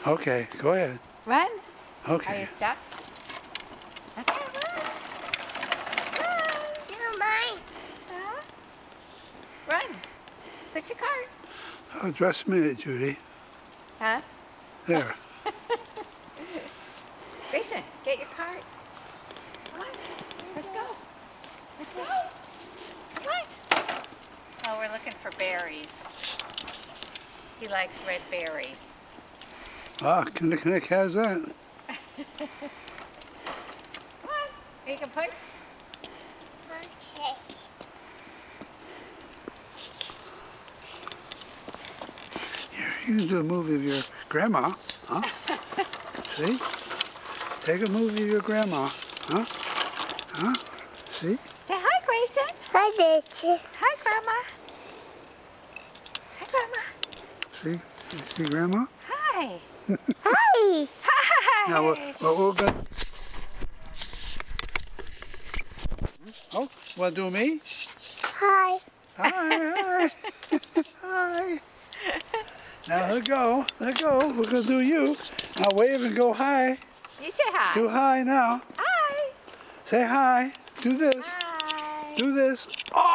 Okay, go ahead. Run. Okay. Are you stuck? Okay, run. Run. No, mine. Huh? Run. Push your cart. Oh, just a minute, Judy. Huh? There. Grayson, get your cart. Come on. Let's go. Let's go. Come on. Oh, we're looking for berries. He likes red berries. Ah, Nick has that. Come on. You can push. Okay. You can do a movie of your grandma, huh? See? Take a movie of your grandma, huh? Huh? See? Say hi, Grayson. Hi, Daisy. Hi, Grandma. Hi, Grandma. See? See grandma? Hi. Hi. Hi. Now, what we're going to... Oh, want to do me? Hi. Hi, hi. Hi. Now, let go. Let go. We're going to do you. Now, wave and go hi. You say hi. Do hi now. Hi. Say hi. Do this. Hi. Do this. Oh!